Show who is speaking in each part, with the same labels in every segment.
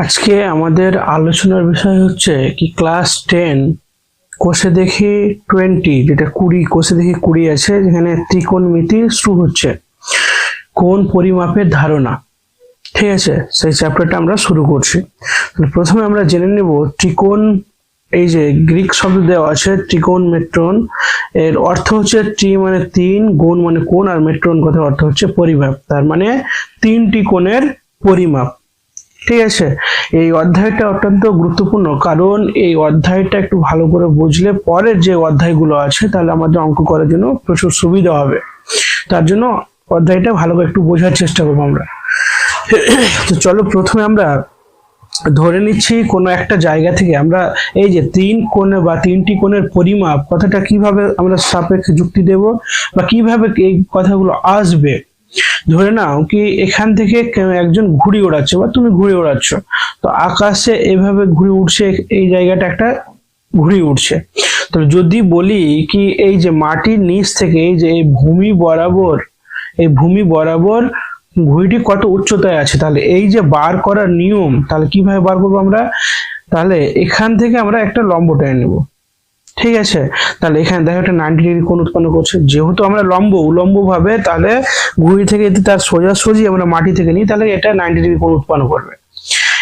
Speaker 1: আজকে আমাদের আলোচনার বিষয় হচ্ছে কি ক্লাস 10 কোষে দেখি 20, যেটা 20 কোষে দেখি 20 আছে, যেখানে ত্রিকোণমিতি শুরু হচ্ছে, কোণ পরিমাপের ধারণা। ঠিক আছে, সেই চ্যাপ্টারটা আমরা শুরু করছি। প্রথমে আমরা জেনে নেব ত্রিকোণ। এই যে গ্রিক শব্দ দেওয়া আছে ত্রিকোণমেট্রন, এর অর্থ হচ্ছে ত্রি মানে তিন, গুণ মানে কোণ, আর মেট্রন কথার অর্থ হচ্ছে পরিমাপ। তার মানে তিনটি কোণের পরিমাপ। ঠিক আছে, এই অধ্যায়টা অত্যন্ত গুরুত্বপূর্ণ, কারণ এই অধ্যায়টা একটু ভালো করে বুঝলে পরের যে অধ্যায়গুলো আছে তাহলে আমাদের অঙ্ক করার জন্য প্রচুর সুবিধা হবে। তার জন্য অধ্যায়টা ভালো করে একটু বোঝার চেষ্টা করবো আমরা। তো চলো প্রথমে আমরা ধরে নিচ্ছি কোনো একটা জায়গা থেকে আমরা এই যে তিন কোণে বা তিনটি কোণের পরিমাপ কথাটা কিভাবে আমরা সাপেক্ষে যুক্তি দেব বা কিভাবে এই কথাগুলো আসবে। ধরে নাও কি এখান থেকে একজন ঘুড়ি ওড়াচ্ছে বা তুমি ঘুড়ি ওড়াচ্ছ, তো আকাশে এভাবে ঘুড়ি উঠছে, এই জায়গাটা একটা ঘুড়ি উঠছে। তো যদি বলি কি এই যে মাটির নিচ থেকে এই যে এই ভূমি বরাবর ঘুড়িটি কত উচ্চতায় আছে, তাহলে এই যে বার করার নিয়ম, তাহলে কিভাবে বার করবো আমরা? তাহলে এখান থেকে আমরা একটা লম্ব টেনে নেব। ঠিক আছে, তাহলে এখানে দেখো একটা 90 ডিগ্রি কোণ উৎপন্ন করছে। যেহেতু আমরা উলম্ব ভাবে, তাহলে ঘুড়ি থেকে যদি তার সোজাসুজি আমরা মাটি থেকে নিই তাহলে এটা 90 ডিগ্রি কোণ উৎপন্ন করবে।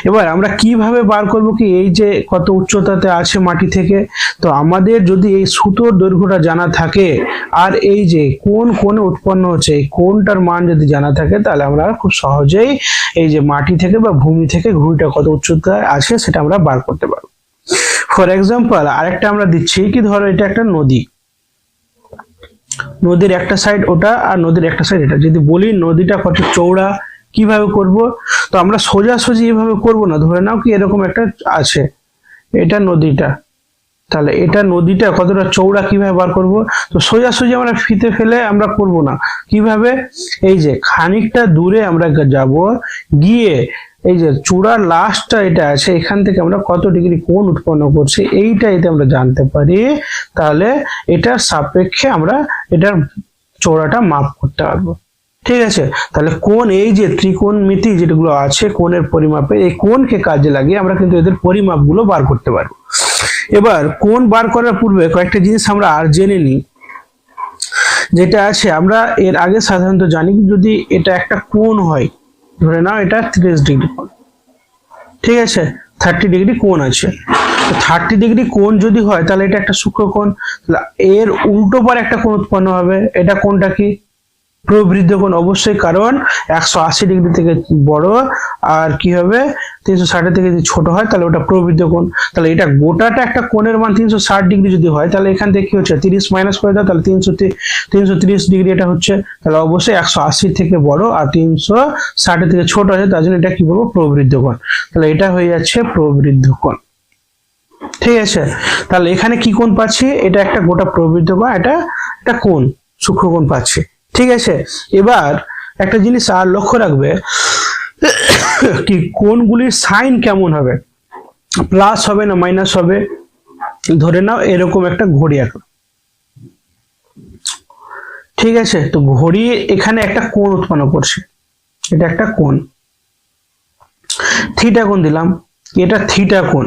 Speaker 1: এবার আমরা কিভাবে বার করব কি এই যে কত উচ্চতাতে আছে মাটি থেকে? তো আমাদের যদি এই সুতোর দৈর্ঘ্যটা জানা থাকে আর এই যে কোন কোণে উৎপন্ন হচ্ছে এই কোণটার মান যদি জানা থাকে, তাহলে আমরা খুব সহজেই এই যে মাটি থেকে বা ভূমি থেকে ঘুড়িটা কত উচ্চতায় আছে সেটা আমরা বার করতে পারবো। ফর এক্সাম্পল আরেকটা আমরা দিচ্ছি কি, ধরো এটা একটা নদী, নদীর একটা সাইড ওটা আর নদীর একটা সাইড এটা। যদি বলি নদীটা কত চওড়া, কিভাবে করব? তো আমরা সোজাসুজি এভাবে করব না, ধরে নাও কি এরকম একটা আছে, এটা নদীটা, তাহলে এটা নদীটা কতটা চওড়া কিভাবে বার করব? তো সোজাসুজি আমরা ফিতে ফেলে আমরা করব না, কিভাবে? এই যে খানিকটা দূরে আমরা যাব, গিয়ে এই যে চূড়ার লাস্টটা এটা আছে, এখান থেকে আমরা কত ডিগ্রি কোণ উৎপন্ন করছি এইটা এতে আমরা জানতে পারি, তাহলে এটার সাপেক্ষে আমরা এটার চওড়াটা মাপ করতে পারবো। ঠিক আছে, তাহলে কোণ এই যে ত্রিকোণমিতি যেগুলো আছে কোণের পরিমাপে, এই কোণকে কাজে লাগিয়ে আমরা কিন্তু এদের পরিমাপগুলো বার করতে পারবো। এবার কোণ বার করার পূর্বে কয়েকটা জিনিস আমরা আর জেনে নিই, যেটা আছে আমরা এর আগে সাধারণত জানি যদি এটা একটা কোণ হয়, ধরে নাও এটা 30 ডিগ্রি কোণ, ঠিক আছে, 30 ডিগ্রি কোণ আছে। তো 30 ডিগ্রি কোণ যদি হয় তাহলে এটা একটা সূক্ষ্মকোণ, এর উল্টো পারে একটা কোণ উৎপন্ন হবে। এটা কোণটা কি? প্রবৃদ্ধ কোণ, অবশ্যই, কারণ 180 ডিগ্রি থেকে বড় আর কি হবে 360 থেকে যদি ছোট হয় তাহলে ওটা প্রবৃদ্ধ কোণ। তাহলে এটা গোটাটা একটা কোণের মান 360 ডিগ্রি যদি হয়, তাহলে এখান থেকে কি হচ্ছে 30 মাইনাস করে দাও, তাহলে 330 ডিগ্রি এটা হচ্ছে। তাহলে অবশ্যই 180 থেকে বড় আর 360 থেকে ছোট আছে, তার জন্য এটা কি বলবো? প্রবৃদ্ধ কোণ। তাহলে এটা হয়ে যাচ্ছে প্রবৃদ্ধ কোণ। ঠিক আছে, তাহলে এখানে কি কোণ পাচ্ছি? এটা একটা গোটা প্রবৃদ্ধ কোণ, এটা একটা কোণ সূক্ষ্মকোণ পাচ্ছি। ঠিক আছে, এবার একটা জিনিস আর লক্ষ্য রাখবে কি কোণগুলির সাইন কেমন হবে, প্লাস হবে না মাইনাস হবে। ধরে নাও এরকম একটা ঘড়ি আঁকো, ঠিক আছে, তো ঘড়ি এখানে একটা কোণ উৎপন্ন করছে, এটা একটা কোণ, থিটা কোণ দিলাম, এটা থিটা কোণ।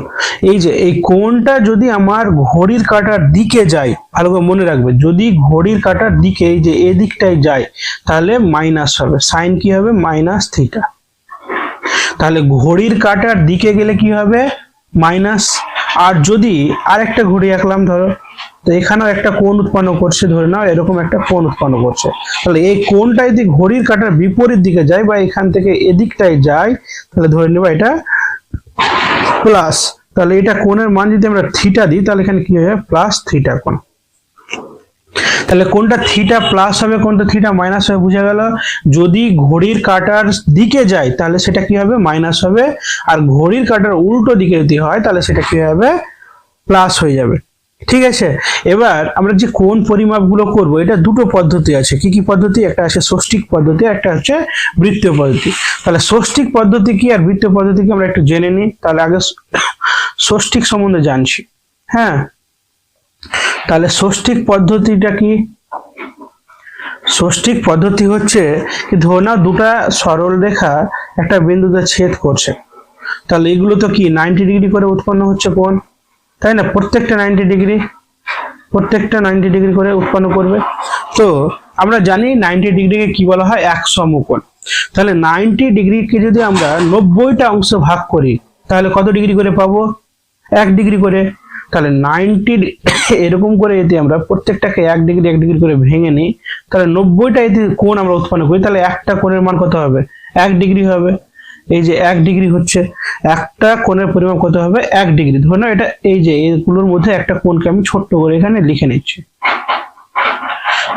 Speaker 1: এই যে এই কোণটা যদি আমার ঘড়ির কাঁটার দিকে যায়, ভালো করে মনে রাখবে, যদি ঘড়ির কাঁটার দিকে এই যে এদিকটায় যায় তাহলে মাইনাস হবে, সাইন কি হবে? Minus theta. তাহলে ঘড়ির কাঁটার দিকে গেলে কি হবে? মাইনাস। আর যদি আরেকটা ঘড়ি আঁকলাম ধরো, তো এখানেও একটা কোণ উৎপন্ন করছে, ধরে নাও এরকম একটা কোণ উৎপন্ন করছে, তাহলে এই কোণটা যদি ঘড়ির কাঁটার বিপরীত দিকে যায় বা এখান থেকে এদিকটায় যায়, তাহলে ধরে নেব এটা প্লাস। তাহলে এটা কোণের মান যদি আমরা থিটা দিই তাহলে এখানে কি হবে? প্লাস থিটা কোণ। তাহলে কোনটা থিটা প্লাস হবে, কোনটা থিটা মাইনাস হবে, বুঝা গেল? যদি ঘড়ির কাঁটার দিকে যায় তাহলে সেটা কি হবে? মাইনাস হবে, আর ঘড়ির কাঁটার উল্টো দিকে যদি হয় তাহলে সেটা কি হবে? প্লাস হয়ে যাবে। ঠিক আছে, এবার আমরা যে কোণ পরিমাপগুলো করব, এটা দুটো পদ্ধতি আছে। কি কি পদ্ধতি? একটা আছে ষষ্ঠিক পদ্ধতি, একটা হচ্ছে বৃত্তীয় পদ্ধতি। তাহলে ষষ্ঠিক পদ্ধতি কি আর বৃত্তীয় পদ্ধতি কি আমরা একটু জেনে নিই। তাহলে আগে ষষ্ঠিক সম্বন্ধে জানছি। হ্যাঁ, তাহলে ষষ্ঠিক পদ্ধতিটা কি? ষষ্ঠিক পদ্ধতি হচ্ছে কি, ধরে নাও দুটা সরল রেখা একটা বিন্দুতে ছেদ করছে, তাহলে এগুলো তো কি 90 ডিগ্রি করে উৎপন্ন হচ্ছে কোণ, তাই না? প্রত্যেকটা 90 ডিগ্রি করে উৎপন্ন করবে। তো আমরা জানি 90 ডিগ্রিকে কি বলা হয়, এক সমকোণ। তাহলে 90 ডিগ্রিকে যদি আমরা 90টা অংশ ভাগ করি তাহলে কত ডিগ্রি করে পাবো, 1 ডিগ্রি করে। তাহলে 90 এরকম করে যদি আমরা প্রত্যেকটাকে 1 ডিগ্রি করে ভেঙে নিই, তাহলে 90টা যদি কোণ আমরা উৎপন্ন করি তাহলে একটা কোণের মান কত হবে, 1 ডিগ্রি হবে। এই যে 1 ডিগ্রি হচ্ছে, একটা কোণের পরিমাপ কত হবে, 1 ডিগ্রি। ধরে নাও এটা, এই যে এগুলোর মধ্যে একটা কোণকে আমি ছোট্ট করে এখানে লিখে নিচ্ছি,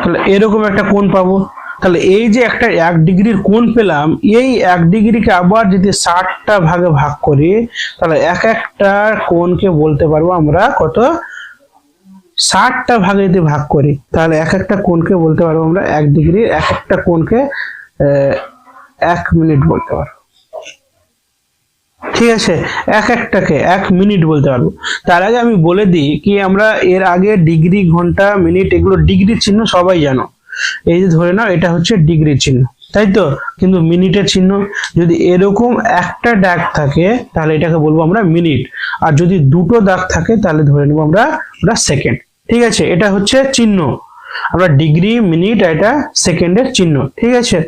Speaker 1: তাহলে এরকম একটা কোণ পাবো। তাহলে এই যে একটা 1 ডিগ্রির কোণ পেলাম, এই 1 ডিগ্রিকে আবার যদি 60টা ভাগে ভাগ করি তাহলে এক একটা কোণকে বলতে পারবো আমরা কত, 60টা ভাগে যদি ভাগ করি তাহলে এক একটা কোণকে বলতে পারবো আমরা 1 ডিগ্রি, এক একটা কোণকে 1 মিনিট বলতে পারবো। ঠিক আছে, এক একটাকে 1 মিনিট বলতে পারবো। তার আগে আমি বলে দিই কি, আমরা এর আগে ডিগ্রি, ঘন্টা, মিনিট এগুলো ডিগ্রি চিহ্ন সবাই জানো। এই যে ধরে নাও এটা হচ্ছে ডিগ্রি চিহ্ন, তাই তো? কিন্তু মিনিটের চিহ্ন যদি এরকম একটা দাগ থাকে তাহলে এটাকে বলবো আমরা মিনিট, আর যদি দুটো দাগ থাকে তাহলে ধরে নেবো আমরা ওটা সেকেন্ড। ঠিক আছে, এটা হচ্ছে চিহ্ন, আমরা ডিগ্রি, মিনিট, এটা সেকেন্ডের চিহ্ন। ঠিক আছে,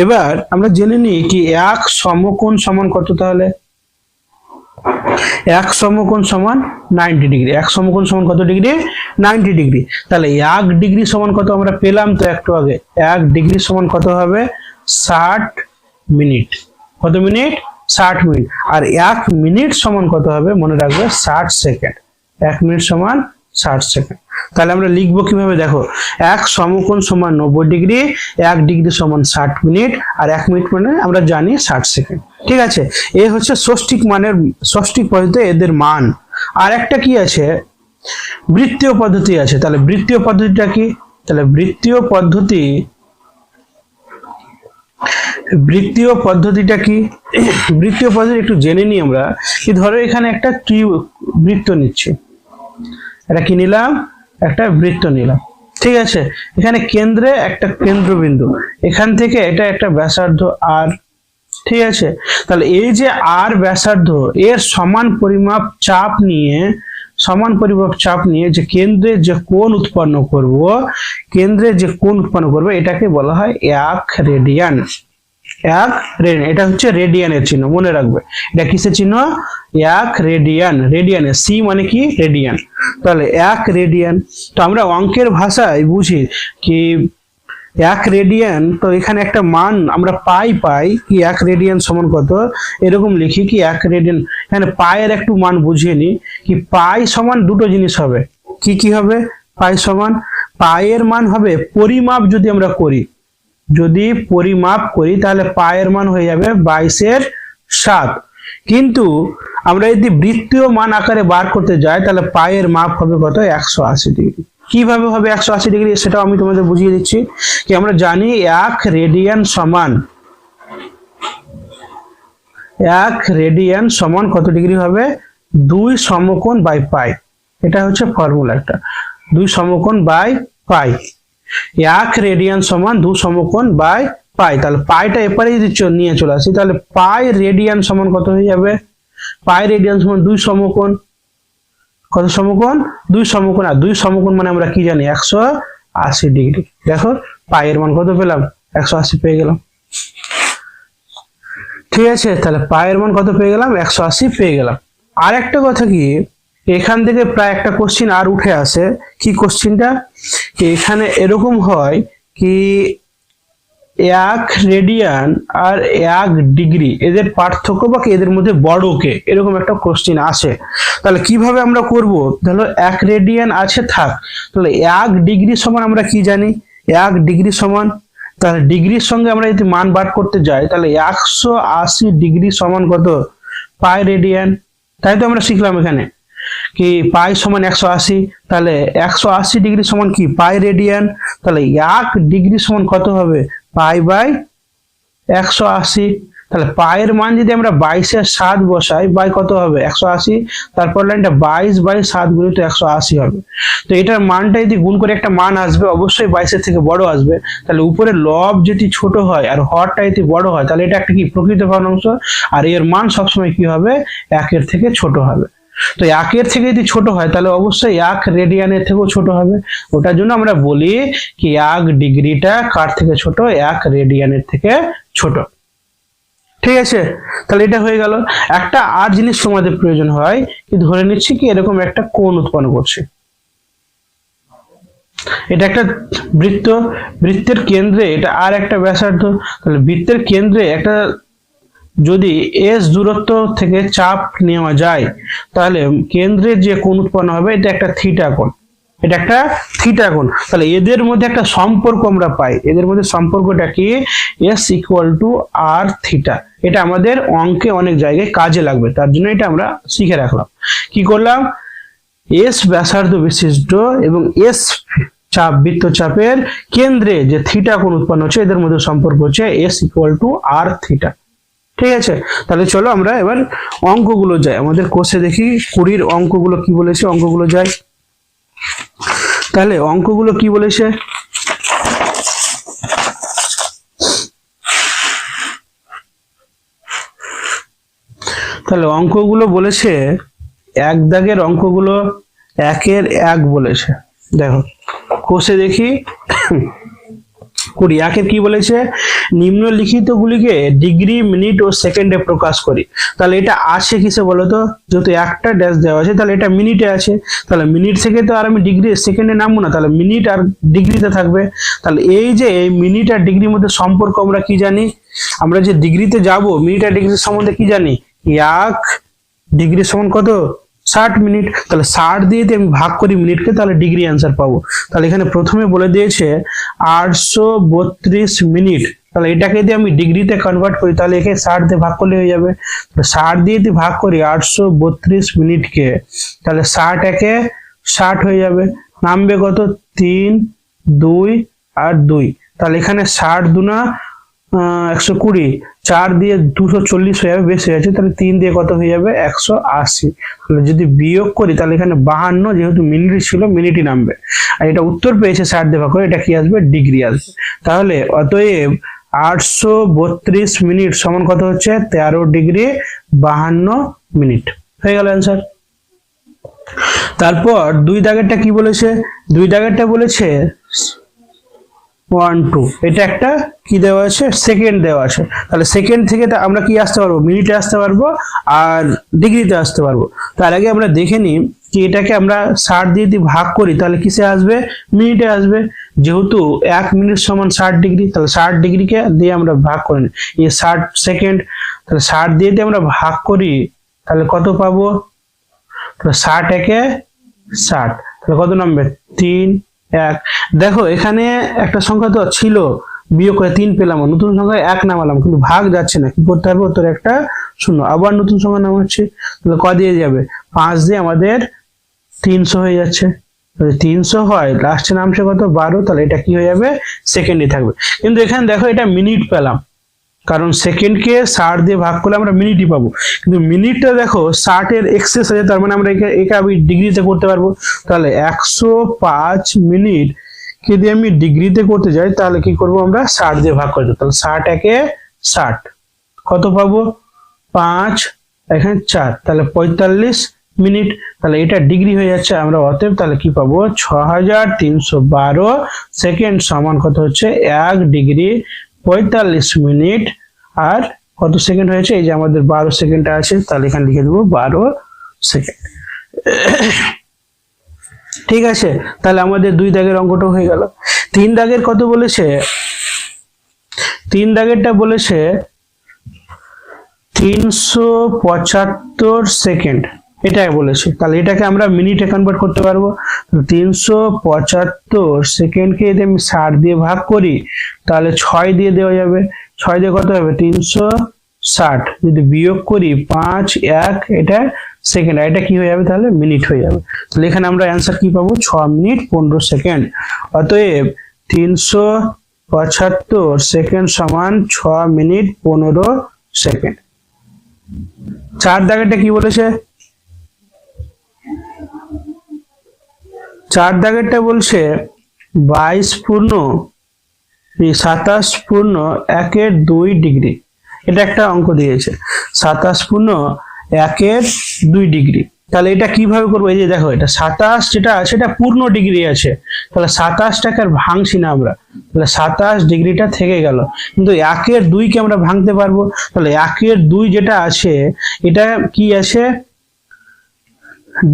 Speaker 1: এবার আমরা জেনে নিই কি এক সমকোণ সমান কত। তাহলে এক সমকোণ সমান 90 ডিগ্রি। এক সমকোণ সমান কত ডিগ্রি, 90 ডিগ্রি। তাহলে 1 ডিগ্রি সমান কত আমরা পেলাম তো একটু আগে, 1 ডিগ্রি সমান কত হবে, 60 মিনিট। কত মিনিট, 60 মিনিট। আর 1 মিনিট সমান কত হবে, মনে রাখবে 60 সেকেন্ড। 1 মিনিট সমান 60 সেকেন্ড। তাহলে আমরা লিখবো কিভাবে, দেখো, এক সমকোণ সমান 90 ডিগ্রি, 1 ডিগ্রি সমান 60 মিনিট, আর 1 মিনিট মানে আমরা জানি 60 সেকেন্ড। ঠিক আছে, এই হচ্ছে ষষ্ঠিক মানের, ষষ্ঠিক পদ্ধতিতে এদের মান। আর একটা কি আছে, বৃত্তীয় পদ্ধতি আছে। তাহলে বৃত্তীয় পদ্ধতিটা কি, তাহলে বৃত্তীয় পদ্ধতিটা কি, বৃত্তীয় পদ্ধতি একটু জেনে নিই আমরা। কি ধরো এখানে একটা বৃত্ত নিচ্ছি, এটা কি নিলাম, একটা বৃত্ত নিলাম। ঠিক আছে, এখানে কেন্দ্রে একটা কেন্দ্রবিন্দু, এখান থেকে এটা একটা ব্যাসার্ধ আর। ঠিক আছে, তাহলে এই যে আর ব্যাসার্ধ, এর সমান পরিমাপ চাপ নিয়ে যে কেন্দ্রে যে কোণ উৎপন্ন করব, এটাকে বলা হয় 1 রেডিয়ান। এটা হচ্ছে রেডিয়ানের চিহ্ন, মনে রাখবে। এটা কিসের চিহ্ন, 1 রেডিয়ান। রেডিয়ানের সি মানে কি, রেডিয়ান। তাহলে 1 রেডিয়ান। তো আমরা অঙ্কের ভাষায় বুঝি কি 1 রেডিয়ান, তো এখানে একটা মান আমরা পাই কি 1 রেডিয়ান সমান কত, এরকম লিখি কি 1 রেডিয়ান। এখানে পায়ের একটু মান বুঝিয়ে নি, কি পাই সমান দুটো জিনিস হবে, কি হবে, পাই সমান, পায়ের মান হবে পরিমাপ, যদি আমরা করি, তাহলে পায়ের মান হয়ে যাবে 22/7। কিন্তু আমরা যদি বৃত্তীয় মান আকারে বার করতে যাই তাহলে পায়ের মাপ হবে কত, 180 ডিগ্রি। কিভাবে হবে 180 ডিগ্রি, সেটাও আমি তোমাদের বুঝিয়ে দিচ্ছি। কি আমরা জানি 1 রেডিয়ান সমান কত ডিগ্রি হবে, 2 সমকোণ বাই পাই। এটা হচ্ছে ফর্মুলা একটা, 2 সমকোণ বাই পাই। 1 রেডিয়ান সমান 2 সমকোণ বাই পাই। তাহলে পাইটা এপারে যদি নিয়ে চলে আসি তাহলে পাই রেডিয়ান সমান কত হয়ে যাবে, পাই রেডিয়ান সমান 2 সমকোণ। কত সমকোণ, 2 সমকোণ। আর 2 সমকোণ মানে আমরা কি জানি, 180 ডিগ্রি। দেখো পায়ের মান কত পেলাম, 180 পেয়ে গেলাম। ঠিক আছে, তাহলে পায়ের মান কত পেয়ে গেলাম, 180 পেয়ে গেলাম। আর একটা কথা কি, এখান থেকে প্রায় একটা কোশ্চিন আর উঠে আসে। কি কোশ্চিনটা, এখানে এরকম হয় কি 1 রেডিয়ান আর 1 ডিগ্রি এদের পার্থক্য বা এদের মধ্যে বড় কে, এরকম একটা কোশ্চিন আসে। তাহলে কিভাবে আমরা করব, তাহলে 1 রেডিয়ান আছে থাক, তাহলে 1 ডিগ্রি সমান আমরা কি জানি, 1 ডিগ্রি সমান, তাহলে ডিগ্রির সঙ্গে আমরা যদি মান বার করতে যাই তাহলে 180 ডিগ্রি সমান কত, পাই রেডিয়ান। তাই তো আমরা শিখলাম এখানে কি পাই সমান 180, তাহলে 180 ডিগ্রি সমান কি, পাই রেডিয়ান। তাহলে 1 ডিগ্রি সমান কত হবে, পাই বাই 180। তাহলে পায়ের মান যদি আমরা 22-এর 7 বসাই, বাই কত হবে 180, তারপর লাইনটা 22/7 গুণিত 180 হবে। তো এটার মানটা যদি গুণ করে একটা মান আসবে, অবশ্যই 22-এর থেকে বড় আসবে। তাহলে উপরে লব যদি ছোট হয় আর হরটা যদি বড় হয়, তাহলে এটা একটা কি প্রকৃত ভগ্নাংশ, আর এর মান সবসময় কি হবে 1-এর থেকে ছোট হবে। তো 1-এর থেকে যদি ছোট হয় তাহলে অবশ্যই 1 রেডিয়ানের থেকেও ছোট হবে। ওটার জন্য আমরা বলি কি 1 ডিগ্রিটা কার থেকে ছোট, 1 রেডিয়ানের থেকে ছোট। ঠিক আছে, তাহলে এটা হয়ে গেল। একটা আর জিনিস তোমাদের প্রয়োজন হয় কি, ধরে নিচ্ছি কি এরকম একটা কোণ উৎপন্ন করছে, এটা একটা বৃত্ত, বৃত্তের কেন্দ্রে এটা আর একটা ব্যাসার্ধ। তাহলে বৃত্তের কেন্দ্রে একটা যদি এস দূরত্ব থেকে চাপ নেওয়া যায়, তাহলে কেন্দ্রে যে কোণ উৎপন্ন হবে এটা একটা থিটা কোণ, এটা একটা থিটা কোণ। তাহলে এদের মধ্যে একটা সম্পর্ক আমরা পাই, এদের মধ্যে সম্পর্কটা কি, s equal to r theta. এটা আমাদের অঙ্কে অনেক জায়গায় কাজে লাগবে, তার জন্য এটা আমরা শিখে রাখলাম। কি করলাম, এস ব্যাসার্ধ বিশিষ্ট এবং এস চাপ বৃত্তচাপের কেন্দ্রে যে থিটা কোণ উৎপন্ন হচ্ছে, এদের মধ্যে সম্পর্ক হচ্ছে s equal to r theta. ঠিক আছে, তাহলে চলো আমরা এবার অঙ্কগুলো যাই, আমাদের কোর্সে দেখি 20 অঙ্কগুলো কি বলেছে, অঙ্কগুলো যাই। তাহলে অঙ্কগুলো কি বলেছে, তাহলে অঙ্কগুলো বলেছে এক দাগের অঙ্কগুলো 1-এর 1 বলেছে। দেখো কোষে দেখি 20 1-এর কি বলেছে, নিম্নলিখিত গুলিকে ডিগ্রি, মিনিট ও সেকেন্ডে প্রকাশ করি। তাহলে এটা আছে কিসে বলতো, যেহেতু একটা ড্যাশ দেওয়া আছে তাহলে এটা মিনিটে আছে, তাহলে মিনিট থেকে তো আর আমি ডিগ্রি সেকেন্ডে নামবো না, তাহলে মিনিট আর ডিগ্রিতে থাকবে। তাহলে এই যে এই মিনিট আর ডিগ্রির মধ্যে সম্পর্ক আমরা কি জানি, আমরা যে ডিগ্রিতে যাব মিনিট আর ডিগ্রির সম্বন্ধে কি জানি, 1 ডিগ্রি সমান কত 60 মিনিট। তাহলে 60 দিয়ে আমি ভাগ করি মিনিটকে, তাহলে ডিগ্রি অ্যান্সার পাবো। তাহলে এখানে প্রথমে বলে দিয়েছে 832 মিনিট, তাহলে এটাকে যদি আমি ডিগ্রিতে কনভার্ট করি তাহলে একে 60 দিয়ে ভাগ করলে হয়ে যাবে। 60 দিয়ে যদি ভাগ করি 832 মিনিটকে, তাহলে 60 একে 60 হয়ে যাবে, নামবে কত 3 2 আর 2, তাহলে এখানে 60 দুনা 120, 4 দিয়ে 240 হয়ে যাবে, বেশি হয়ে আছে, তাহলে 3 দিয়ে কত হয়ে যাবে 180। তাহলে যদি বিয়োগ করি তাহলে এখানে 52, যেহেতু মিনিট ছিল মিনিটই নামবে, আর এটা উত্তর পেয়েছে 60 দিয়ে ভাগ করে, এটা কি আসবে ডিগ্রি আসবে। তাহলে অতএব 832 মিনিট সমান কত হচ্ছে 13 ডিগ্রি 52 মিনিট, হয়ে গেল অ্যান্সার। তারপর 2 দাগেরটা কি বলেছে, 2 দাগেরটা বলেছে 1 2, এটা একটা কি দেওয়া আছে, সেকেন্ড দেওয়া আছে। তাহলে সেকেন্ড থেকে আমরা কি আসতে পারবো, মিনিটে আসতে পারবো আর ডিগ্রিতে আসতে পারবো। তার আগে আমরা দেখে নিই কি এটাকে আমরা 60 দিয়ে যদি ভাগ করি তাহলে কিসে আসবে, মিনিটে আসবে। যেহেতু 1 মিনিট সমান 60 ডিগ্রি, তাহলে 60 ডিগ্রিকে দিয়ে আমরা ভাগ করে নিই, এই 60 সেকেন্ড, তাহলে 60 দিয়ে যদি আমরা ভাগ করি তাহলে কত পাবো, তাহলে 60 একে 60, তাহলে কত নামবে 3 1। দেখো এখানে একটা সংখ্যা তো ছিল, বিয়োগ করে 3 পেলাম, নতুন সংখ্যায় 1 নামালাম, কিন্তু ভাগ যাচ্ছে না, কি করতে হবে, তোর একটা শূন্য, আবার নতুন সংখ্যা নামাচ্ছি, তাহলে ক দিয়ে যাবে 5 দিয়ে আমাদের 300 হয়ে যাচ্ছে। 300 হয়, লাস্টে নামছে কত 12, তাহলে এটা কি হয়ে যাবে সেকেন্ডে থাকবে। কিন্তু এখানে দেখো এটা মিনিট পেলাম, কারণ সেকেন্ডকে 60 দিয়ে ভাগ করলে আমরা মিনিটই পাবো, কিন্তু মিনিটটা দেখো 60 এর এক্সেস আছে, তার মানে আমরা একে আমি ডিগ্রিতে করতে পারবো। তাহলে 105 মিনিট যদি আমি ডিগ্রিতে করতে যাই তাহলে কি করব, আমরা 60 দিয়ে ভাগ করে দেব, তাহলে 60 একে 60, কত পাবো 5 এখানে 4, তাহলে 45 মিনিট, তাহলে এটা ডিগ্রি হয়ে যাচ্ছে। আমরা অতএব তাহলে কি পাবো 6312 সেকেন্ড সমান কত হচ্ছে 1 ডিগ্রি 45 মিনিট। আর কত সেকেন্ড হয়েছে, এই যে আমাদের 12 সেকেন্ড আছে, তাহলে এখানে লিখে দেবো 12 সেকেন্ড। ঠিক আছে, তাহলে আমাদের 2 দাগের অঙ্কটা হয়ে গেল। 3 দাগের কত বলেছে, 3 দাগেরটা বলেছে 375 সেকেন্ড, এটাই বলেছে। তাহলে এটাকে আমরা মিনিটে কনভার্ট করতে পারবো। 375 সেকেন্ডকে যদি আমি 60 দিয়ে ভাগ করি তাহলে 6 দিয়ে দেওয়া যাবে, 6 দিয়ে কত হবে 360, যদি বিয়োগ করি 5 1, এটা সেকেন্ড, এটা কি হয়ে যাবে তাহলে মিনিট হয়ে যাবে। তাহলে এখানে আমরা অ্যান্সার কি পাবো 6 মিনিট 15 সেকেন্ড। অতএব 375 সেকেন্ড সমান 6 মিনিট 15 সেকেন্ড। 4 দাগেরটা কি বলেছে? 4 দাগেরটা বলছে 22 পূর্ণ 27 পূর্ণ 1/2 ডিগ্রি। এটা একটা অঙ্ক দিয়েছে 27 পূর্ণ 1/2 ডিগ্রি। তাহলে এটা কিভাবে করবো? এই যে দেখো, এটা 27 যেটা আছে এটা পূর্ণ ডিগ্রি আছে, তাহলে 27টাকে আর ভাঙছি না আমরা, তাহলে 27 ডিগ্রিটা থেকে গেল। কিন্তু 1/2 কে আমরা ভাঙতে পারবো, তাহলে 1/2 যেটা আছে এটা কি আছে?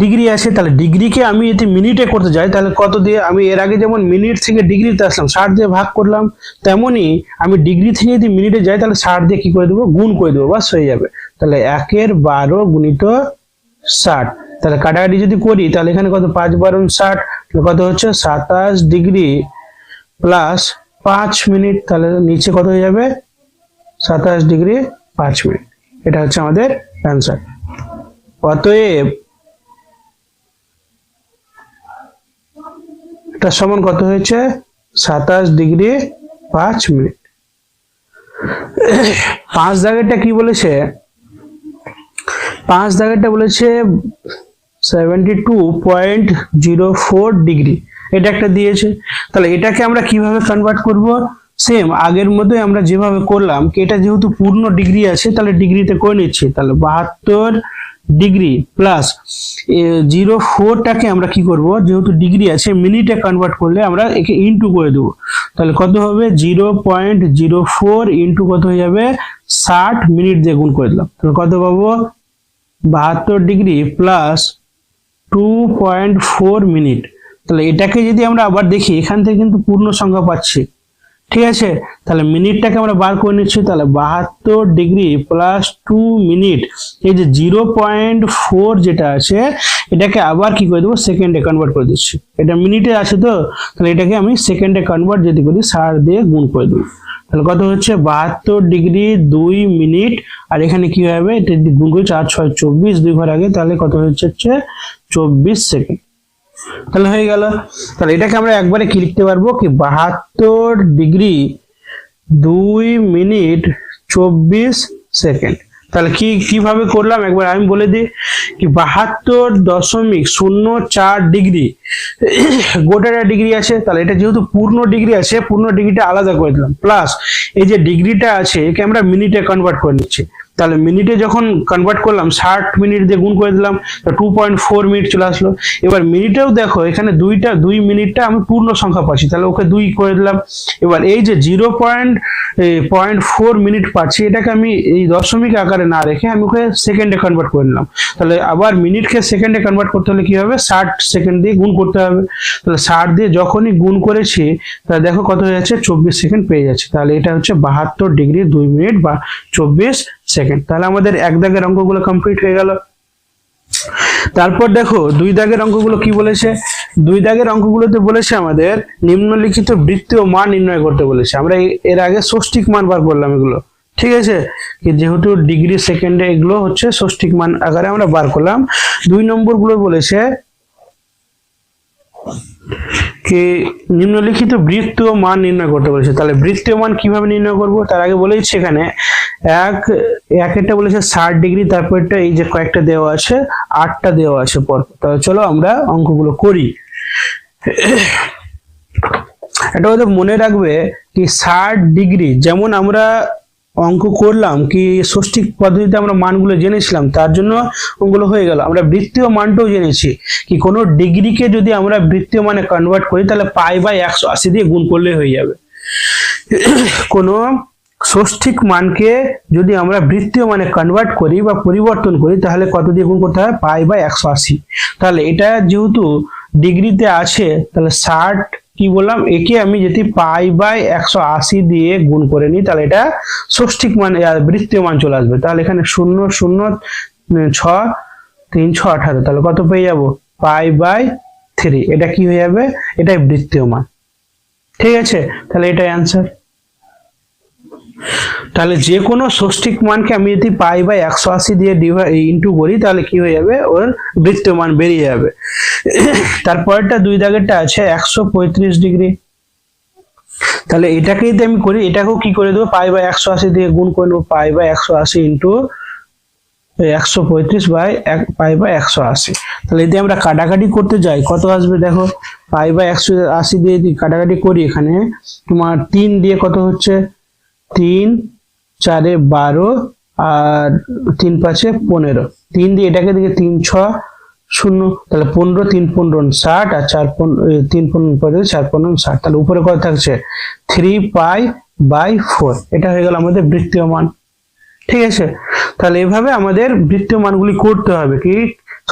Speaker 1: ডিগ্রি আছে। তাহলে ডিগ্রিকে আমি যদি মিনিটে করতে যাই তাহলে কত দিয়ে? আমি এর আগে যেমন মিনিট থেকে ডিগ্রিতে আসলাম 60 দিয়ে ভাগ করলাম, তেমনি আমি ডিগ্রি থেকে যদি মিনিটে যাই তাহলে 60 দিয়ে কি করে দেবো? গুণ করে দেবো, বাস হয়ে যাবে। তাহলে 1/12 গুণিত 60। তাহলে কাটাকাটি যদি করি তাহলে এখানে কত? 5/12 60, কত হচ্ছে? 27 ডিগ্রি প্লাস 5 মিনিট। তাহলে নিচে কত হয়ে যাবে? 27 ডিগ্রি 5 মিনিট। এটা হচ্ছে আমাদের অ্যান্সার। অতএব এটা সমান কত হয়েছে? 27 ডিগ্রি 5 মিনিট। 5 দাগেরটা কি বলেছে? 5 দাগেরটা বলেছে 72.04 ডিগ্রি। এটা একটা দিয়েছে, তাহলে এটাকে আমরা কিভাবে কনভার্ট করব? সেম আগের মতোই আমরা যেভাবে করলাম, কি এটা যেহেতু পূর্ণ ডিগ্রি আছে তাহলে ডিগ্রিতে করে নিচ্ছি। তাহলে 72 ডিগ্রি প্লাস 04টাকে আমরা কি করব? যেহেতু ডিগ্রি আছে মিনিটে কনভার্ট করলে আমরা একে ইনটু করে দেবো। তাহলে কত হবে? 0.04 ইনটু কত হয়ে যাবে? 60 মিনিট দিয়ে গুণ করে দিলাম। তাহলে কত পাবো? 72 ডিগ্রি প্লাস 2.4 মিনিট। তাহলে এটাকে যদি আমরা আবার দেখি, এখান থেকে কিন্তু পূর্ণ সংখ্যা পাচ্ছি, ঠিক আছে? তাহলে মিনিটটাকে আমরা বার করে নিচ্ছি। তাহলে 72 ডিগ্রি প্লাস 2 মিনিট, এই যে 0.4 যেটা আছে এটাকে আবার কি করে দেবো? সেকেন্ডে কনভার্ট করে দিচ্ছি। এটা মিনিটে আছে তো, তাহলে এটাকে আমি সেকেন্ডে কনভার্ট যদি করি 60 দিয়ে গুণ করে দেবো। তাহলে কত হচ্ছে? 72 ডিগ্রি 2 মিনিট, আর এখানে কি হবে? এটা যদি গুণ করি 4 6 24, 2 ঘর আগে, তাহলে কত হচ্ছে? 24 সেকেন্ড। তাহলে হয়ে গেল। তাহলে এটাকে আমরা একবারে কি লিখতে পারবো? কি 72 ডিগ্রি 2 মিনিট 24 সেকেন্ড। তাহলে কিভাবে করলাম একবার আমি বলে দিই। কি 72.04 ডিগ্রি গোটাটা ডিগ্রি আছে, তাহলে এটা যেহেতু পূর্ণ ডিগ্রি আছে পূর্ণ ডিগ্রিটা আলাদা করে দিলাম, প্লাস এই যে ডিগ্রিটা আছে একে আমরা মিনিটে কনভার্ট করে নিচ্ছি। তাহলে মিনিটে যখন কনভার্ট করলাম 60 মিনিট দিয়ে গুণ করে দিলাম, 2.4 মিনিট চলে আসলো। এবার মিনিটেও দেখো এখানে 2 মিনিটটা আমি পূর্ণ সংখ্যা পাচ্ছি, তাহলে ওকে 2 করে দিলাম। এবার এই যে 0.4 মিনিট পাচ্ছি এটাকে আমি এই দশমিক আকারে না রেখে আমি ওকে সেকেন্ডে কনভার্ট করে নিলাম। তাহলে আবার মিনিটকে সেকেন্ডে কনভার্ট করতে হলে কি হবে? 60 সেকেন্ড দিয়ে গুণ করতে হবে। তাহলে 60 দিয়ে যখনই গুণ করেছি তাহলে দেখো কত হয়ে যাচ্ছে? 24 সেকেন্ড পেয়ে যাচ্ছে। তাহলে এটা হচ্ছে 72 ডিগ্রি 2 মিনিট বা 24 সেকেন্ড। তাহলে আমাদের 1 দাগের অঙ্কগুলো কমপ্লিট হয়ে গেল। তারপর দেখো 2 দাগের অঙ্কগুলো কি বলেছে? 2 দাগের অঙ্কগুলোতে বলেছে আমাদের নিম্নলিখিত বৃত্তীয় মান নির্ণয় করতে বলেছে। আমরা এর আগে ষষ্ঠিক মান বার করলাম এগুলো, ঠিক আছে? কি যেহেতু ডিগ্রি সেকেন্ডে এগুলো হচ্ছে ষষ্ঠিক মান আকারে আমরা বার করলাম। 2 নম্বর গুলো বলেছে কি নিম্নলিখিত বৃত্তীয় মান নির্ণয় করতে বলেছে। তাহলে বৃত্তীয় মান কিভাবে নির্ণয় করব? তার আগে বলেছি এখানে একটা বলেছে 60 ডিগ্রি, তারপরটা এই যে কয়েকটা দেওয়া আছে 8টা দেওয়া আছে পর। তাহলে চলো আমরা অঙ্কগুলো করি। এটা ওদের মনে রাখবে কি 60 ডিগ্রি যেমন আমরা অঙ্ক করলাম কি ষষ্ঠিক পদ্ধতিতে আমরা মানগুলো জেনেছিলাম, তার জন্য অঙ্কগুলো হয়ে গেল। আমরা বৃত্তীয় মানটাও জেনেছি কি কোনো ডিগ্রিকে যদি আমরা বৃত্তীয় মানে কনভার্ট করি তাহলে π/180 দিয়ে গুণ করলে হয়ে যাবে। কোনো ষষ্ঠিক মানকে যদি আমরা বৃত্তীয় মানে কনভার্ট করি বা পরিবর্তন করি তাহলে কত দিয়ে গুণ করতে হয়? π/180। তাহলে এটা যেহেতু ডিগ্রিতে আছে তাহলে 60 কি বললাম, একে আমি যদি π/180 দিয়ে গুণ করে নিই তাহলে এটা ষষ্ঠিক মান বৃত্তীয় মান চলে আসবে। তাহলে এখানে 0 0 6 3 6 18, তাহলে কত পেয়ে যাবো? π/3। এটা কি হয়ে যাবে? এটাই বৃত্তীয় মান, ঠিক আছে? তাহলে এটাই অ্যান্সার। তাহলে যে কোনো ষষ্ঠিক মানকে আমি যদি π/180 দিয়ে ইনটু করি তাহলে কি হয়ে যাবে? ওর বৃত্তীয় মান বেরিয়ে যাবে। তারপরটা 2 দাগেরটা আছে 135 ডিগ্রি তাহলে এটাকে যদি আমি করি, এটাকেও কি করে দেবো, পাই বাই 180 দিয়ে গুণ করে নেবো, pi by 180 into 135 by pi by 180। তাহলে যদি আমরা কাটাকাটি করতে যাই কত আসবে দেখো, পাই বাই 180 দিয়ে যদি কাটাকাটি করি, এখানে তোমার 3 দিয়ে কত হচ্ছে, 3 4 12 আর 3 5 15, 3 দিয়ে এটাকে দিকে 3 6 0, তাহলে 15 3 15 60 আর 4 3 15 45 4 15 60, তাহলে উপরে কত থাকছে 3 পাই বাই 4। এটা হয়ে গেল আমাদের বৃত্তীয় মান। ঠিক আছে, তাহলে এভাবে আমাদের বৃত্তীয় মানগুলি করতে হবে, কি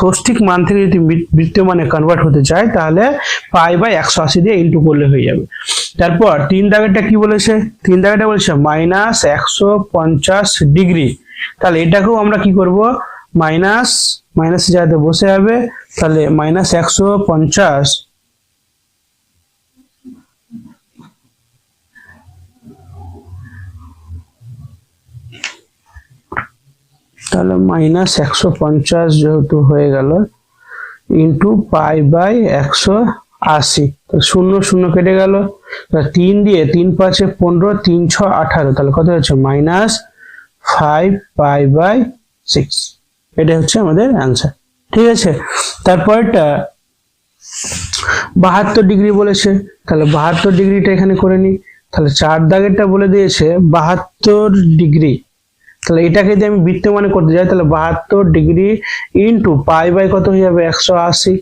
Speaker 1: ষষ্ঠিক মান থেকে যদি বৃত্তীয় মানে কনভার্ট হতে চায় তাহলে পাই বাই 180 দিয়ে ইন্টু করলে হয়ে যাবে। তারপর 3 দাগেরটা কি বলেছে, 3 দাগেরটা বলেছে মাইনাস 150 ডিগ্রি। তাহলে এটাকেও আমরা কি করব, মাইনাস মাইনাস জায়গাতে বসে যাবে, তাহলে মাইনাস 150 তাহলে মাইনাস 150 যেহেতু হয়ে গেল ইন্টু পাই বাই 180, শূন্য শূন্য কেটে গেল, 3 দিয়ে 3 5 15 3 6 18, তাহলে কত হচ্ছে মাইনাস 5 পাই বাই 6। এটা হচ্ছে আমাদের অ্যান্সার। ঠিক আছে, তারপরটা 72 ডিগ্রি বলেছে, তাহলে 72 ডিগ্রিটা এখানে করে নি। তাহলে 4 দাগেরটা বলে দিয়েছে 72 ডিগ্রি, তাহলে এটাকে যদি আমি বৃত্তীয় মানে করতে যাই তাহলে 72 ডিগ্রি ইন্টু পাই বাই কত হয়ে যাবে 180।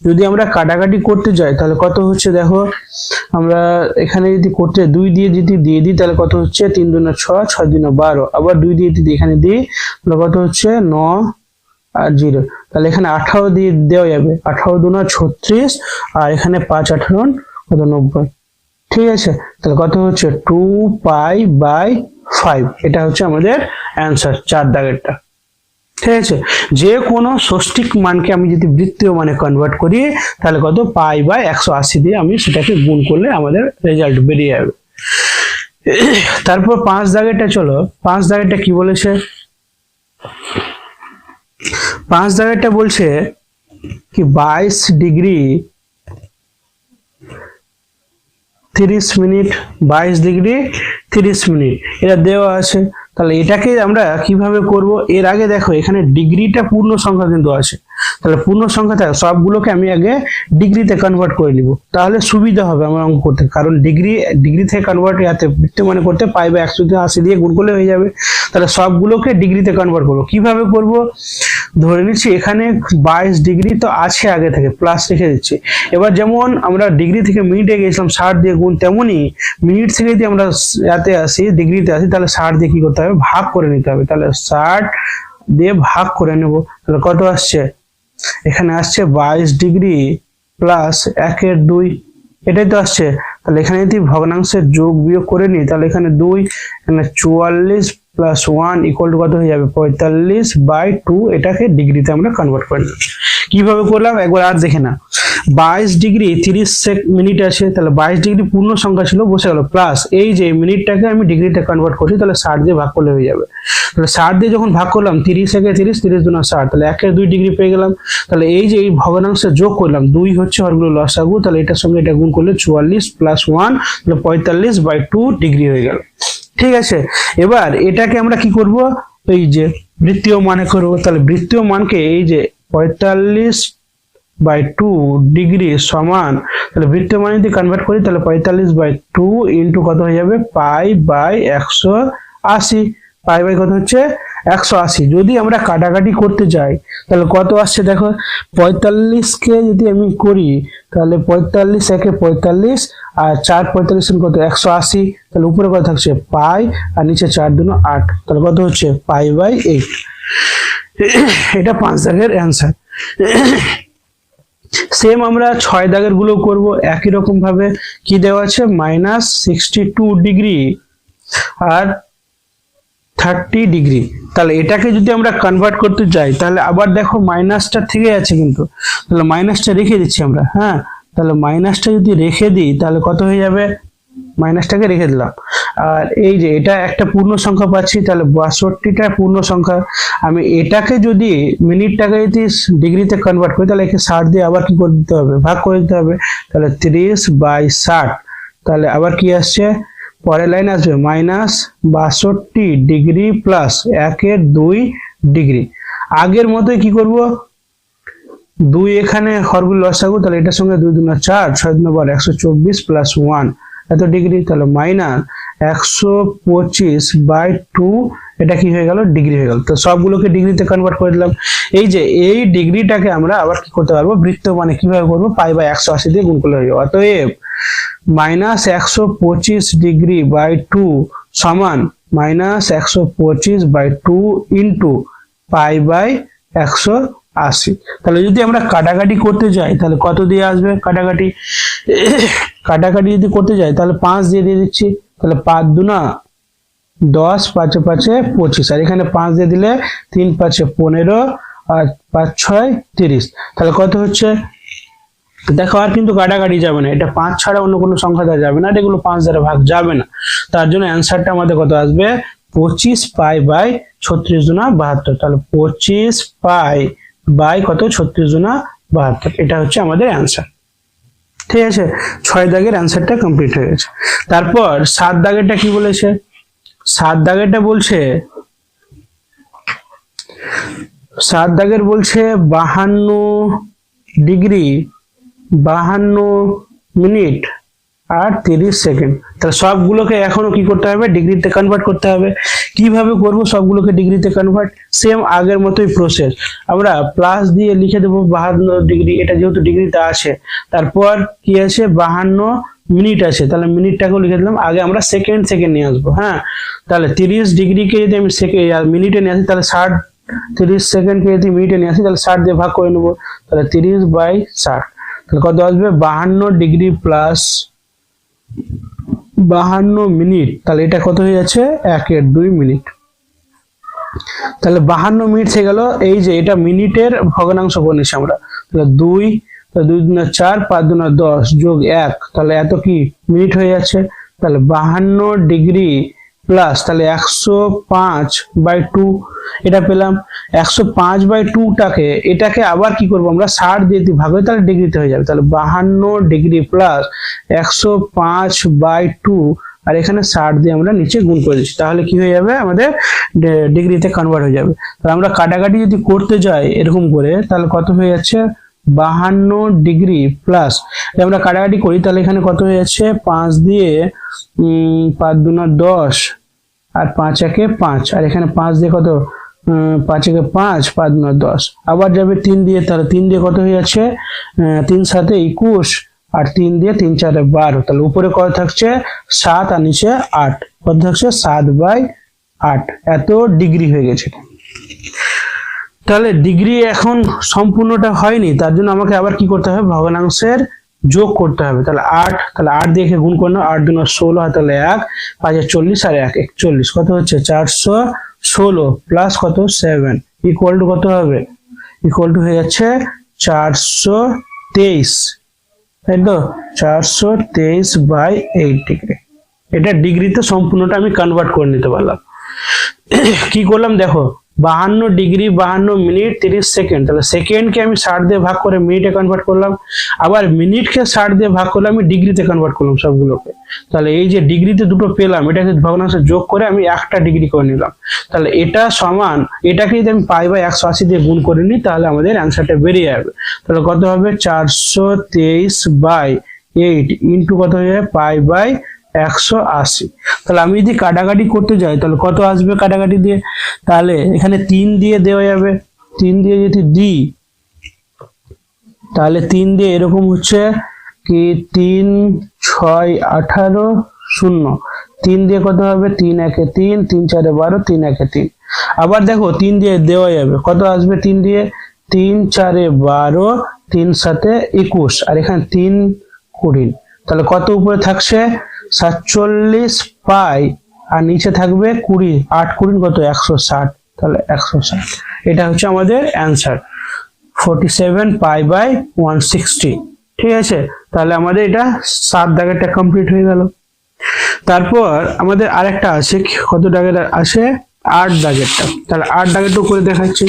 Speaker 1: যদি আমরা কাটাকাটি করতে যাই তাহলে কত হচ্ছে দেখো, আমরা এখানে যদি করতে 2 দিয়ে যদি দিয়ে দিই তাহলে কত হচ্ছে 3 2 6 6 2 12, আবার 2 দিয়ে যদি এখানে দিই তাহলে কত হচ্ছে 9 আর 0, তাহলে এখানে 18 দিয়ে দেওয়া যাবে, 18 2 36 আর এখানে 5 18 কত 90। ঠিক আছে, তাহলে কত হচ্ছে 2 পাই বাই 5। এটা হচ্ছে আমাদের অ্যান্সার 4 দাগেরটা। ঠিক আছে, যে কোনো ষষ্ঠিক মানকে আমি যদি বৃত্তীয় মানে কনভার্ট করি তাহলে কত পাই বাই 180 দিয়ে আমি সেটাকে গুণ করলে আমাদের রেজাল্ট বেরিয়ে যাবে। তারপর 5 দাগেরটা চলো, 5 দাগেরটা কি বলেছে, 5 দাগেরটা বলছে কি 22 ডিগ্রি 30 মিনিট, 22 ডিগ্রি 30 মিনিট এটা দেওয়া আছে। তাহলে এটাকে আমরা কিভাবে করব, এর আগে দেখো এখানে ডিগ্রিটা পূর্ণ সংখ্যা কিন্তু আছে, তাহলে পূর্ণ সংখ্যা থাকে সবগুলোকে আমি আগে ডিগ্রিতে কনভার্ট করে নিব, তাহলে সুবিধা হবে আমার অঙ্ক করতে, কারণ ডিগ্রি থেকে কনভার্ট হাতে বৃত্তীয় মানে করতে পাই বাই 180 দিয়ে গুণ করলে হয়ে যাবে। তাহলে সবগুলোকে ডিগ্রিতে কনভার্ট করব, কিভাবে করব, ধরে নিচ্ছি এখানে 22 ডিগ্রি তো আছে আগে থেকে, প্লাস রেখে দিচ্ছি। এবার যেমন আমরা ডিগ্রি থেকে মিনিটে গেছিলাম 60 দিয়ে গুণ, তেমনি মিনিট থেকে যদি আমরা এতে আসি ডিগ্রিতে আসি তাহলে 60 দিয়ে কি করতে হবে, ভাগ করে নিতে হবে। তাহলে 60 দিয়ে ভাগ করে নেব, তাহলে কত আসছে, এখানে আসছে 22 ডিগ্রি প্লাস 1/2, এটাই তো আসছে। তাহলে এখানে যদি ভগ্নাংশের যোগ বিয়োগ করে নিই তাহলে এখানে 2, এখানে 44 প্লাস 1 ইকুয়াল টু কত হয়ে যাবে 45/2। এটাকে ডিগ্রিতে আমরা কনভার্ট করে নিই। কিভাবে করলাম একবার আর দেখে না, 22 ডিগ্রি 30 মিনিট আছে, তাহলে 22 ডিগ্রি পূর্ণ সংখ্যা ছিল বসে গেল, প্লাস এই যে মিনিটটাকে আমি ডিগ্রিতে কনভার্ট করছি, তাহলে 60 দিয়ে ভাগ করলে হয়ে যাবে। তাহলে 60 দিয়ে যখন ভাগ করলাম 30 একে 30 30 2 60, তাহলে 1/2 ডিগ্রি পেয়ে গেলাম। তাহলে এই যে এই ভগ্নাংশে যোগ করলাম, 2 হচ্ছে হরগুলো লসাগু, তাহলে এটার সঙ্গে এটা গুণ করলে 44 প্লাস 1 তাহলে 45/2 ডিগ্রি হয়ে গেল। ঠিক আছে, এবার এটাকে আমরা কি করব, এই যে বৃত্তীয় মানে করব, তাহলে বৃত্তীয় মানকে এই যে 45/2 ডিগ্রি সমান, তাহলে বৃত্তীয় মান যদি কনভার্ট করি তাহলে 45/2 ইন্টু কত হয়ে যাবে পাই বাই 180, পাই বাই কত হচ্ছে 180। যদি আমরা কাটাকাটি করতে যাই তাহলে কত আসছে দেখো, 45 কে যদি আমি করি তাহলে 45 একে 45 আর 4 45 কত 180, তাহলে উপরে কত থাকছে পাই আর নিচে 4 2 8, তাহলে কত হচ্ছে পাই বাই 8। এটা 5 দাগের অ্যান্সার। সেম আমরা 6 দাগের গুলো করব একই রকম ভাবে। কি দেওয়া আছে, -62 ডিগ্রি আর 30 ডিগ্রি। তাহলে এটাকে যদি আমরা কনভার্ট করতে যাই তাহলে আবার দেখো মাইনাসটা থেকে আছে কিন্তু, তাহলে মাইনাসটা রেখে দিচ্ছি আমরা। হ্যাঁ, তাহলে মাইনাসটা যদি রেখে দিই তাহলে কত হয়ে যাবে, মাইনাসটাকে রেখে দিলাম, আর এই যে এটা একটা পূর্ণ সংখ্যা পাচ্ছি, তাহলে 62টা পূর্ণ সংখ্যা। আমি এটাকে যদি মিনিটটাকে যদি ডিগ্রিতে কনভার্ট করি তাহলে একে 60 দিয়ে আবার কি করে দিতে হবে, ভাগ করে দিতে হবে, তাহলে 30/60, তাহলে আবার কি আসছে, পরের লাইন আসবে -62 ডিগ্রি প্লাস 1/2 ডিগ্রি। আগের মতোই কি করব, 2 এখানে হরগুলো লসাগু, তাহলে এটার সঙ্গে 2 দুগুণে 4, 6 দুগুণে 12, 124 প্লাস 1 এত ডিগ্রি, তাহলে -125/2 এটা কি হয়ে গেল, ডিগ্রি হয়ে গেল। তো সবগুলোকে ডিগ্রিতে কনভার্ট করে দিলাম। এই যে এই ডিগ্রিটাকে আমরা আবার কি করতে পারবো, বৃত্ত মানে কিভাবে করবো, π/180 দিয়ে গুণ করলে হয়ে যাবে। অতএব -125 ডিগ্রি বাই 2 সমান -125/2 ইন্টু π/180। তাহলে যদি আমরা কাটাকাটি করতে যাই তাহলে কত দিয়ে আসবে, কাটাকাটি যদি করতে যাই তাহলে 5 দিয়ে দিচ্ছি, তাহলে 5 দুনা 10, 5 5 25, আর এখানে 5 দিয়ে দিলে 3 5 15 আর 5 6 30, তাহলে কত হচ্ছে দেখো। আর কিন্তু কাটাকাটি যাবে না, এটা 5 ছাড়া অন্য কোনো সংখ্যা দেওয়া যাবে না, এগুলো 5 দ্বারা ভাগ যাবে না। তার জন্য অ্যান্সারটা আমাদের কত আসবে, 25 π/36 দুনা 72। তাহলে 25 π/ কত, 36 দুনা 72, এটা হচ্ছে আমাদের অ্যান্সার। ঠিক আছে, 6 দাগের অ্যান্সারটা কমপ্লিট হয়ে গেছে। তারপর 7 দাগেরটা কি বলেছে, 7 দাগেরটা বলছে 7 দাগের বলছে 52 ডিগ্রি 52 মিনিট আর 30 সেকেন্ড। তাহলে সবগুলোকে এখনো কি করতে হবে, ডিগ্রিতে কনভার্ট করতে হবে। কিভাবে করব সবগুলোকে ডিগ্রিতে কনভার্ট, সেম আগের মতোই প্রসেস। আমরা প্লাস দিয়ে লিখে দেবো 52 ডিগ্রি, এটা যেহেতু ডিগ্রিতে আছে। তারপর কি আছে, 52 মিনিট আছে, তাহলে মিনিটটাকেও লিখে দিলাম। আগে আমরা সেকেন্ড নিয়ে আসবো। হ্যাঁ, তাহলে 30 ডিগ্রিকে যদি আমি মিনিটে নিয়ে আসি, তাহলে 30 সেকেন্ডকে যদি মিনিটে নিয়ে আসি, তাহলে 60 দিয়ে ভাগ করে নেবো, তাহলে 30/60। তাহলে কত আসবে, 52 ডিগ্রি প্লাস 52 মিনিট, তাহলে এটা কত হয়ে যাচ্ছে, 1/2 মিনিট। তাহলে 52 মিনিট হয়ে গেল। এই যে এটা মিনিটের ভগ্নাংশ করে নিচ্ছি আমরা, তাহলে 2, 2 দুগুণে 4, 5 দুগুণে 10 যোগ 1, তাহলে এত কি মিনিট হয়ে যাচ্ছে। তাহলে 52 ডিগ্রি প্লাস তাহলে 105/2 এটা পেলাম। 105/2টাকে এটাকে আবার কি করব আমরা, 60 দিয়ে ভাগ করে তাহলে ডিগ্রিতে হয়ে যাবে। তাহলে 52 ডিগ্রি প্লাস 105/2, আর এখানে 60 দিয়ে আমরা নিচে গুণ করে দিচ্ছি, তাহলে কি হয়ে যাবে, আমাদের ডিগ্রিতে কনভার্ট হয়ে যাবে। তাহলে আমরা কাটাকাটি যদি করতে যাই এরকম করে, তাহলে কত হয়ে যাচ্ছে, 52 ডিগ্রি প্লাস, আমরা কাটাকাটি করি তাহলে এখানে কত হয়ে যাচ্ছে, 5 দিয়ে 5 দুগুণে 10 আর 5 একে 5, আর এখানে 5 দিয়ে কত, 5 একে 5, 5 দুগুণে 10, আবার যাবে 3 দিয়ে, তাহলে 3 দিয়ে কত হয়ে যাচ্ছে, 3 7 21, আর 3 দিয়ে 3 4 12, তাহলে উপরে কত থাকছে 7 আর নিচে 8, কত থাকছে 7/8, এত ডিগ্রি হয়ে গেছে। তাহলে ডিগ্রি এখন সম্পূর্ণটা হয়নি, তার জন্য আমাকে আবার কি করতে হবে, ভগ্নাংশের যোগ করতে হবে। তাহলে 8, তাহলে 8 দিয়ে গুণ করে নাও, 8 দুগুণে 16, তাহলে 1, 5 40 আর 1 41, কত হচ্ছে 416 প্লাস কত 7 ইকুয়াল টু কত হবে, ইকুয়াল টু হয়ে যাচ্ছে 423, তাই তো, 423/8 ডিগ্রি। এটা ডিগ্রিতে সম্পূর্ণটা আমি কনভার্ট করে নিতে পারলাম। কি করলাম দেখো, 52 ডিগ্রি 52 মিনিট 30 সেকেন্ড, তাহলে সেকেন্ডকে আমি 60 দিয়ে ভাগ করে মিনিটে কনভার্ট করলাম, আবার মিনিটকে 60 দিয়ে ভাগ করলে আমি ডিগ্রিতে কনভার্ট করলাম সবগুলোকে। তাহলে এই যে ডিগ্রিতে দুটো পেলাম, এটাকে ভগ্নাংশ যোগ করে আমি একটা ডিগ্রি করে নিলাম। তাহলে এটা সমান, এটাকে যদি আমি π/180 দিয়ে গুণ করে নিই, তাহলে আমাদের অ্যান্সারটা বেরিয়ে যাবে। তাহলে কত হবে, 423/8 ইন্টু কত হয়ে যাবে, π/180। তাহলে আমি যদি কাটাকাটি করতে যাই তাহলে কত আসবে কাটাকাটি দিয়ে, তাহলে এখানে 3 দিয়ে দেওয়া যাবে, 3 দিয়ে যদি দিই তাহলে 3 দিয়ে এরকম হচ্ছে কি, 3 6 18 0, 3 দিয়ে কত হবে, 3 1 3, 3 4 12, 3 1 3, আবার দেখো 3 দিয়ে দেওয়া যাবে, কত আসবে 3 দিয়ে, 3 4 12, 3 7 21, আর এখানে 3 20, তাহলে কত উপরে থাকছে 47 পাই, আর নিচে থাকবে 20, 8 20 কত 160, তাহলে 160, এটা হচ্ছে আমাদের অ্যান্সার 47 π/160। ঠিক আছে, তাহলে আমাদের এটা 7 দাগেরটা কমপ্লিট হয়ে গেল। তারপর আমাদের আরেকটা আছে, কত দাগের আছে, 8 দাগেরটা। তাহলে 8 দাগেরটা করে দেখাচ্ছি।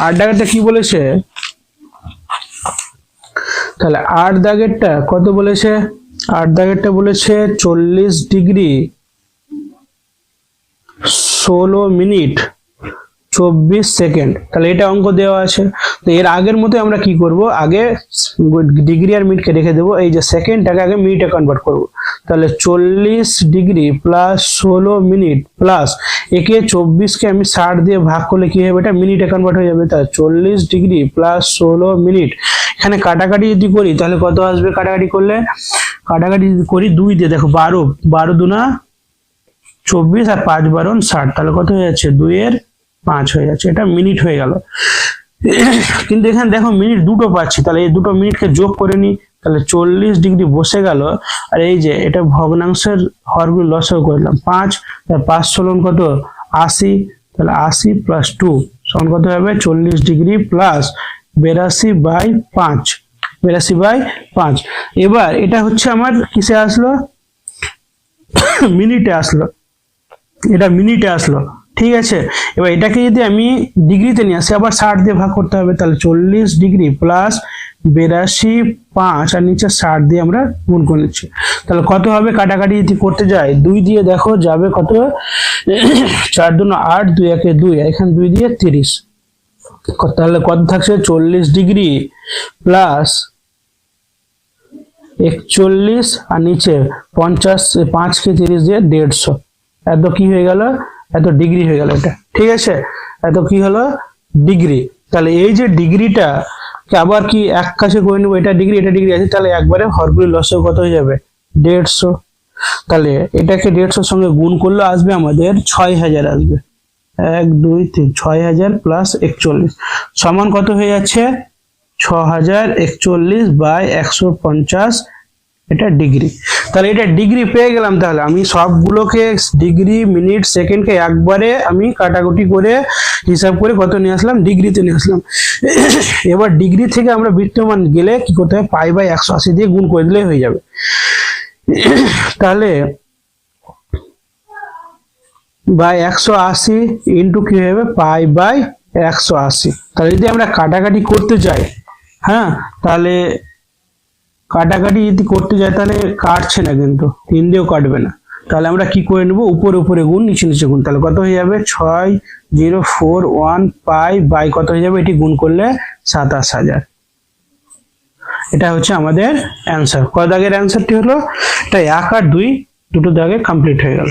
Speaker 1: 8 দাগেরটা কি বলেছে, তাহলে 8 দাগেরটা কত বলেছে, 8 দাগেরটা বলেছে 40 ডিগ্রি 16 মিনিট 24 সেকেন্ড। তাহলে এটা অঙ্ক দেওয়া আছে। তো এর আগের মতো আমরা কি করব, আগে ডিগ্রি আর মিনিটকে রেখে দেবো, এই যে সেকেন্ডটাকে আগে মিনিটে কনভার্ট করব। তাহলে 40 ডিগ্রি প্লাস 16 মিনিট প্লাস একে 24কে আমি 60 দিয়ে ভাগ করলে কি হবে, এটা মিনিটে কনভার্ট হয়ে যাবে। তাহলে 40 ডিগ্রি প্লাস 16 মিনিট। এখানে কাটাকাটি যদি করি তাহলে কত আসবে, কাটাকাটি করলে, কাটাকাটি যদি করি 2 দিয়ে, দেখো 12, 12 দুনা 24 আর 5 12 60, তাহলে কত হয়ে যাচ্ছে, 2 এর 5 হয়ে যাচ্ছে। এটা মিনিট হয়ে গেল। কিন্তু এখানে দেখো মিনিট দুটো পাচ্ছি, তাহলে এই দুটো মিনিটকে যোগ করে নি, তাহলে 40 ডিগ্রি বসে গেল। আর এই যে এটা ভগ্নাংশের হরগুলো লসাগু করলাম, 5, 5 ষোলন কত 80, তাহলে 80 প্লাস 2 সমান কত হবে, 40 ডিগ্রি প্লাস 82/5, 82/5। এবার এটা হচ্ছে আমার কিসে আসলো, মিনিটে আসলো, এটা মিনিটে আসলো, ঠিক আছে। এবার এটাকে যদি আমি ডিগ্রিতে নিয়ে আসি, আবার 60 দিয়ে ভাগ করতে হবে, তাহলে 40 ডিগ্রি প্লাস 82/5 আর নিচে 60 দিয়ে আমরা গুণ করে নিচ্ছি। তাহলে কত হবে, কাটাকাটি যদি করতে যাই 2 দিয়ে দেখো যাবে কত, 4 দুনো 8, 2 একে 2, এখানে 2 দিয়ে 30, তাহলে কত থাকছে, 40 ডিগ্রি প্লাস 41 আর নিচে 50, 5 কে 30 দিয়ে 150, এত কি হয়ে গেল, এত ডিগ্রি হয়ে গেল। এটা ঠিক আছে, এত কি হলো, ডিগ্রি। তাহলে এই যে ডিগ্রিটা আবার কি এক কাছে করে নেবো, এটা ডিগ্রি এটা ডিগ্রি আছে, তাহলে একবারে হরগুলি লসাগু কত হয়ে যাবে, 150। তাহলে এটাকে 150 সঙ্গে গুণ করলে আসবে আমাদের 6000 আসবে, 1 2 3 6000 প্লাস 41 সমান কত হয়ে যাচ্ছে, 6041/150, এটা ডিগ্রি। তাহলে এটা ডিগ্রি পেয়ে গেলাম। তাহলে আমি সবগুলোকে ডিগ্রি মিনিট সেকেন্ডকে একবারে আমি কাটাকুটি করে হিসাব করে কত নিয়ে আসলাম, ডিগ্রিতে নিয়ে আসলাম। এবার ডিগ্রি থেকে আমরা বৃত্তমান গেলে কি করতে হবে, π/180 দিয়ে গুণ করে দিলেই হয়ে যাবে। তাহলে /180 ইন্টু কি হবে, π/180। তাহলে যদি আমরা কাটাকাটি করতে যাই, হ্যাঁ, তাহলে কাটাকাটি যদি করতে যাই তাহলে কাটছে না, কিন্তু 3 দিয়েও কাটবে না। তাহলে আমরা কি করে নেব, উপরে উপরে গুণ নিচে নিচে গুণ, তাহলে কত হয়ে যাবে, 6041 π/, কত হয়ে যাবে, এটি গুণ করলে 27000। এটা হচ্ছে আমাদের অ্যান্সার। কয় দাগের অ্যান্সারটি হলো, এটা 1 আর 2 দুটো দাগে কমপ্লিট হয়ে গেল।